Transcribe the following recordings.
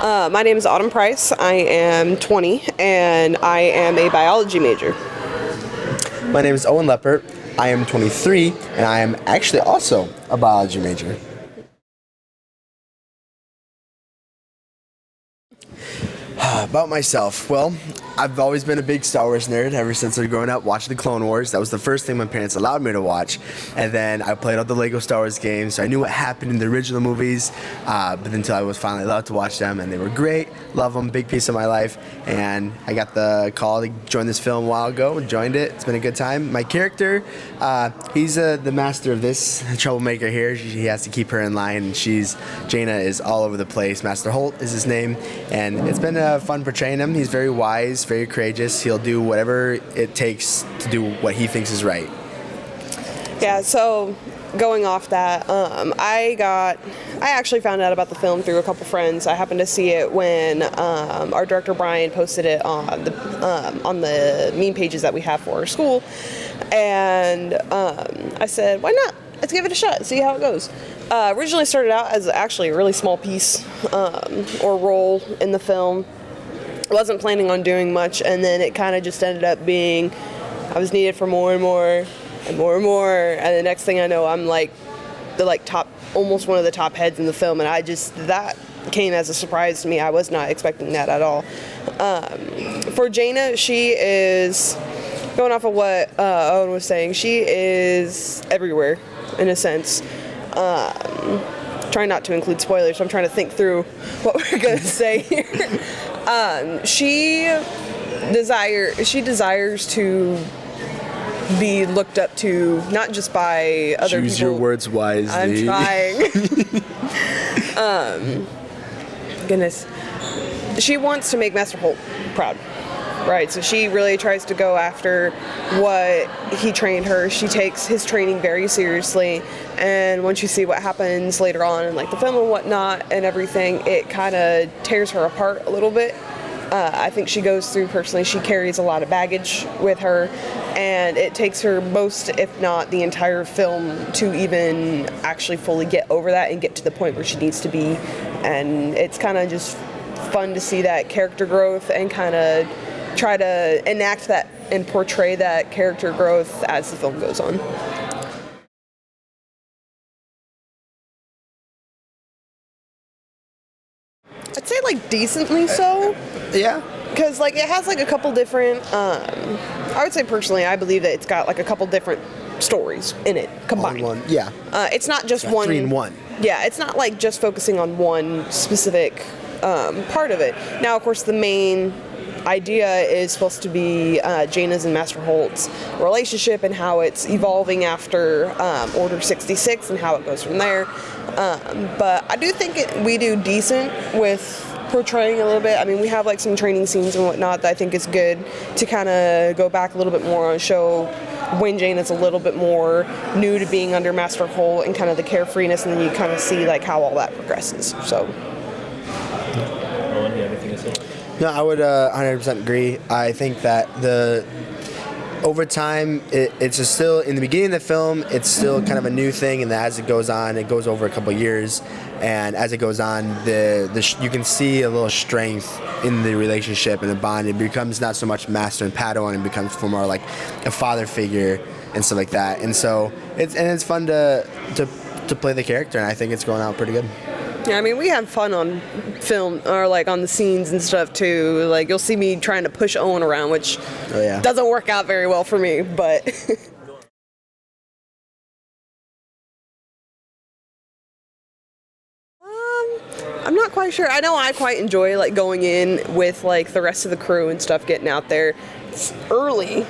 My name is Autumn Price. I am 20 and I am a biology major. My name is Owen Leppert. I am 23 and I am actually also a biology major. About myself, well, I've always been a big Star Wars nerd ever since I was growing up watching the Clone Wars. That was the first thing my parents allowed me to watch. And then I played all the Lego Star Wars games, so I knew what happened in the original movies, but until I was finally allowed to watch them, and they were great. Love them, big piece of my life. And I got the call to join this film a while ago, joined it. It's been a good time. My character, he's the master of this troublemaker here. He has to keep her in line, and Jaina is all over the place. Master Holt is his name, and it's been fun portraying him. He's very wise, very courageous. He'll do whatever it takes to do what he thinks is right. Yeah, so going off that, I actually found out about the film through a couple friends. I happened to see it when our director Brian posted it on the meme pages that we have for our school, and I said, why not? Let's give it a shot, see how it goes. Originally started out as actually a really small piece or role in the film. Wasn't planning on doing much, and then it kind of just ended up being I was needed for more and more and more and more, and the next thing I know, I'm like the top, almost one of the top heads in the film, and that came as a surprise to me. I was not expecting that at all. For Jaina, she is, going off of what Owen was saying, she is everywhere in a sense. Trying not to include spoilers, I'm trying to think through what we're going to say here. She desires to be looked up to, not just by other people. Choose your words wisely. I'm trying. Goodness. She wants to make Master Holt proud. Right, so she really tries to go after what he trained her. She takes his training very seriously, and once you see what happens later on in like the film and whatnot and everything, it kind of tears her apart a little bit. I think she goes through, personally, she carries a lot of baggage with her, and it takes her most, if not the entire film, to even actually fully get over that and get to the point where she needs to be. And it's kind of just fun to see that character growth and kind of try to enact that and portray that character growth as the film goes on. I'd say like decently so. Yeah. Because like it has like a couple different, I would say personally, I believe that it's got like a couple different stories in it combined. One, yeah. It's not just one. 3 in 1. Yeah, it's not like just focusing on one specific part of it. Now, of course, the main idea is supposed to be Jaina's and Master Holt's relationship and how it's evolving after Order 66 and how it goes from there. But I do think we do decent with portraying a little bit. I mean, we have like some training scenes and whatnot that I think is good to kind of go back a little bit more and show when Jaina's a little bit more new to being under Master Holt and kind of the carefreeness, and then you kind of see like how all that progresses. So. Owen, do you have anything to say? No, I would 100% agree. I think that over time, it's just still, in the beginning of the film, it's still kind of a new thing, and as it goes on, it goes over a couple years, and as it goes on, you can see a little strength in the relationship and the bond. It becomes not so much master and Padawan, it becomes more like a father figure and stuff like that. And so it's fun to play the character, and I think it's going out pretty good. Yeah, I mean, we have fun on film, or like on the scenes and stuff too. Like, you'll see me trying to push Owen around, which doesn't work out very well for me, but. I'm not quite sure. I know I quite enjoy like going in with like the rest of the crew and stuff, getting out there. It's early,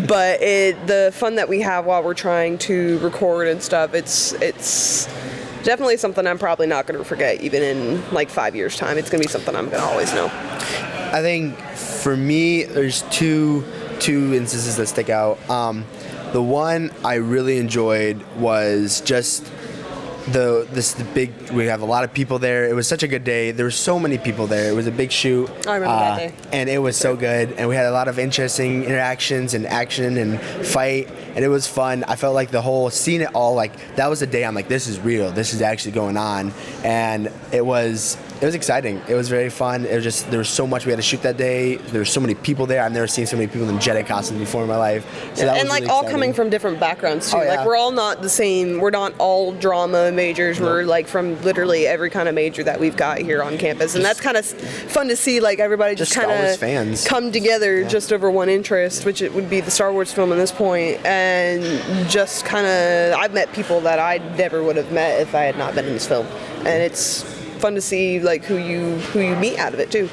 but the fun that we have while we're trying to record and stuff, it's definitely something I'm probably not going to forget even in like 5 years' time. It's going to be something I'm going to always know. I think for me, there's two instances that stick out. The one I really enjoyed was just we have a lot of people there. It was such a good day. There were so many people there. It was a big shoot. I remember that day. And it was so good. And we had a lot of interesting interactions and action and fight. And it was fun. I felt like the whole, seeing it all, like, that was the day I'm like, this is real. This is actually going on. And it was it was exciting. It was very fun. It was just, there was so much we had to shoot that day. There were so many people there. I've never seen so many people in Jedi costumes before in my life. So that And was like really all exciting. coming from different backgrounds too. Oh, yeah. Like we're all not the same. We're not all drama majors. We're like from literally every kind of major that we've got here on campus, and that's kind of fun to see. Like everybody just Just kind Star Wars of fans. come together just over one interest, which it would be the Star Wars film at this point, and just kind of I've met people that I never would have met if I had not been in this film, and it's fun to see like who you meet out of it too.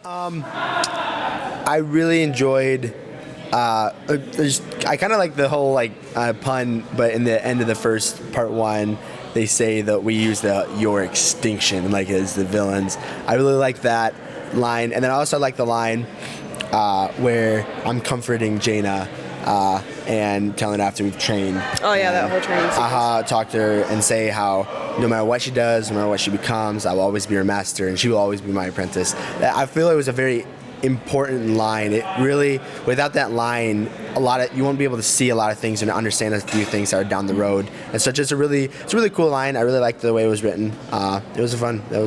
I really enjoyed. I kind of like the whole pun, but in the end of the first part one, they say that we use the "your extinction" like as the villains. I really like that line, and then I also like the line where I'm comforting Jaina and telling her after we've trained. Oh yeah, that whole training sequence. Talk to her and say how no matter what she does, no matter what she becomes, I will always be her master and she will always be my apprentice. I feel it was a very important line. It really, without that line, you won't be able to see a lot of things and understand a few things that are down the road. And so it's a really cool line. I really liked the way it was written. That was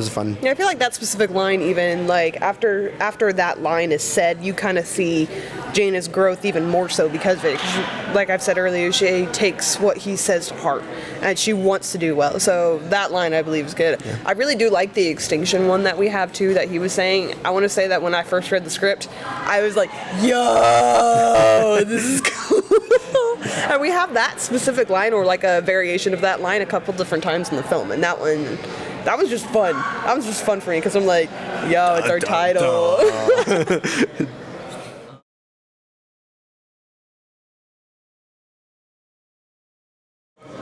fun. Yeah, I feel like that specific line, even like after that line is said, you kind of see Jaina's growth even more so because of it. 'Cause like I've said earlier, she takes what he says to heart, and she wants to do well. So that line, I believe, is good. Yeah. I really do like the extinction one that we have too, that he was saying. I want to say that when I first read the script, I was like, yo, this is cool. And we have that specific line or like a variation of that line a couple different times in the film, and that was just fun. That was just fun for me because I'm like, yo, it's our title.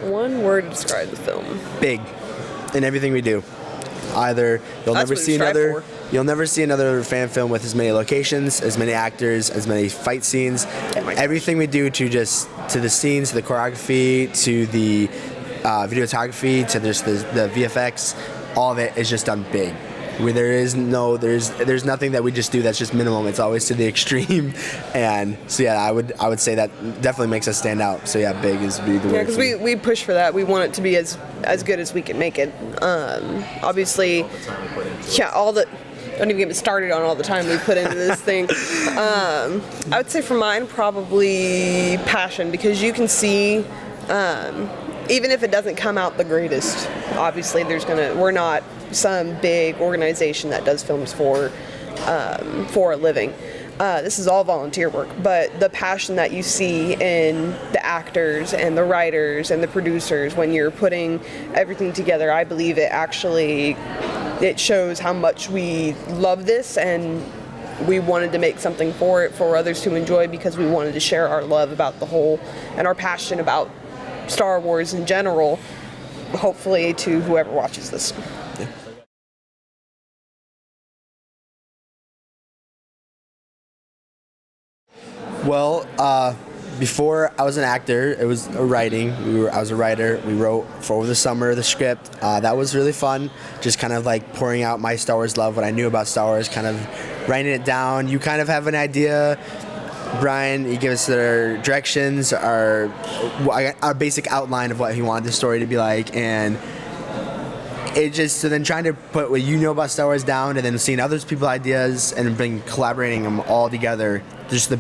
One word to describe the film. Big in everything we do. Either you'll That's never what we see strive another for. you'll never see another fan film with as many locations, as many actors, as many fight scenes. Everything we do to the scenes, to the choreography, to the videography, to the VFX, all of it is just done big. Where there's nothing that we just do that's just minimum. It's always to the extreme, and so yeah, I would say that definitely makes us stand out. So yeah, big is the word. Yeah, because we push for that. We want it to be as good as we can make it. Obviously, yeah, don't even get me started on all the time we put into this thing. I would say for mine, probably passion, because you can see, even if it doesn't come out the greatest, obviously we're not some big organization that does films for a living. This is all volunteer work, but the passion that you see in the actors and the writers and the producers when you're putting everything together, I believe it shows how much we love this, and we wanted to make something for it for others to enjoy because we wanted to share our love about the whole and our passion about Star Wars in general, hopefully to whoever watches this. Yeah. Well, before I was an actor, it was writing. I was a writer. We wrote for over the summer the script. That was really fun. Just kind of like pouring out my Star Wars love, what I knew about Star Wars, kind of writing it down. You kind of have an idea. Brian, he gives us our directions, our basic outline of what he wanted the story to be like, and so then trying to put what you know about Star Wars down, and then seeing other people's ideas and collaborating them all together, just the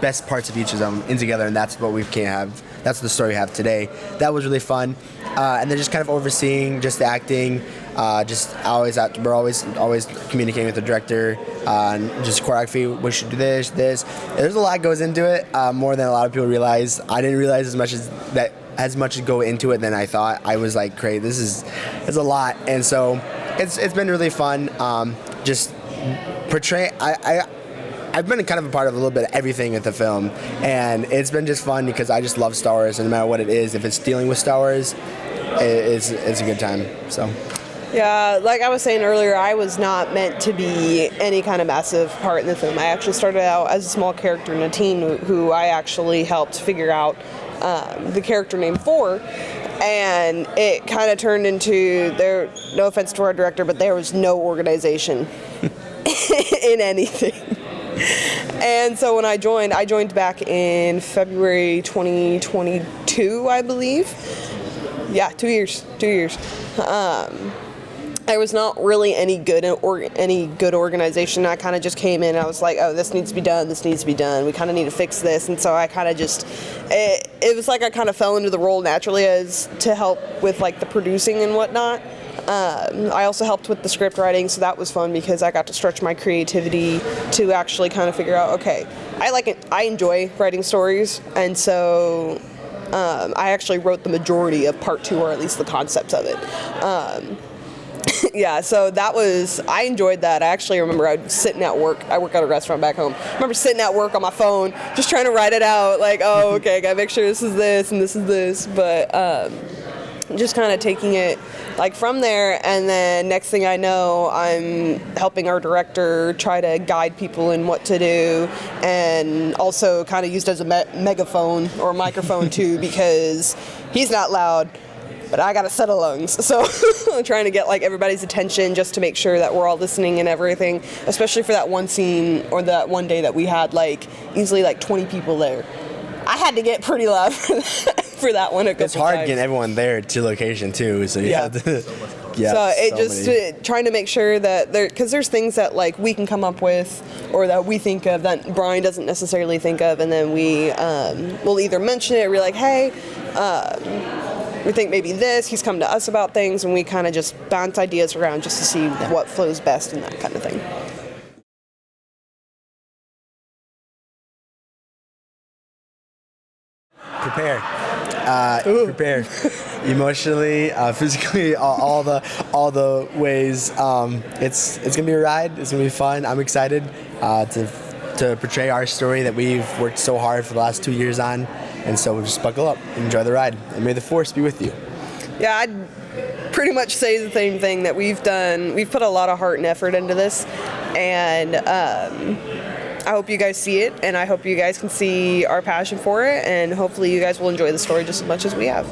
best parts of each of them in together, and that's what we can have. That's the story we have today. That was really fun, and then just kind of overseeing just the acting. We're always communicating with the director, and just choreography. We should do this. There's a lot goes into it, more than a lot of people realize. I didn't realize as much go into it than I thought. I was like, great, it's a lot, and so it's been really fun. Just portray. I've been kind of a part of a little bit of everything with the film, and it's been just fun because I just love Star Wars, and no matter what it is, if it's dealing with Star Wars, it's a good time. So. Yeah, like I was saying earlier, I was not meant to be any kind of massive part in the film. I actually started out as a small character, Natine, who I actually helped figure out the character name for, and it kind of turned into, no offense to our director, but there was no organization in anything. And so when I joined back in February 2022, I believe. Yeah, 2 years. I was not really any good organization. I kind of just came in and I was like, oh, this needs to be done. We kind of need to fix this. And so I kind of just, it was like I kind of fell into the role naturally as to help with like the producing and whatnot. I also helped with the script writing, so that was fun because I got to stretch my creativity to actually kind of figure out, okay, I enjoy writing stories, and so I actually wrote the majority of part 2, or at least the concepts of it. Yeah, so I enjoyed that. I actually remember I was sitting at work. I work at a restaurant back home. I remember sitting at work on my phone, just trying to write it out, like, oh, okay, I gotta make sure this is this and this is this, but just kind of taking it like from there, and then next thing I know, I'm helping our director try to guide people in what to do, and also kind of used as a megaphone or a microphone too, because he's not loud, but I got a set of lungs, so I'm trying to get like everybody's attention just to make sure that we're all listening and everything, especially for that one scene or that one day that we had like easily like 20 people there. I had to get pretty loud for that one. It's hard getting everyone there to location too, so you have to. Yeah. So it just trying to make sure that because there's things that like we can come up with or that we think of that Brian doesn't necessarily think of, and then we'll either mention it or be like, hey, we think maybe this. He's come to us about things, and we kind of just bounce ideas around just to see what flows best and that kind of thing. Prepare emotionally, physically, all the ways. It's gonna be a ride. It's gonna be fun. I'm excited to portray our story that we've worked so hard for the last 2 years on, and so we'll just buckle up, enjoy the ride, and may the force be with you. Yeah, I'd pretty much say the same thing that we've done. We've put a lot of heart and effort into this, and I hope you guys see it, and I hope you guys can see our passion for it, and hopefully you guys will enjoy the story just as much as we have.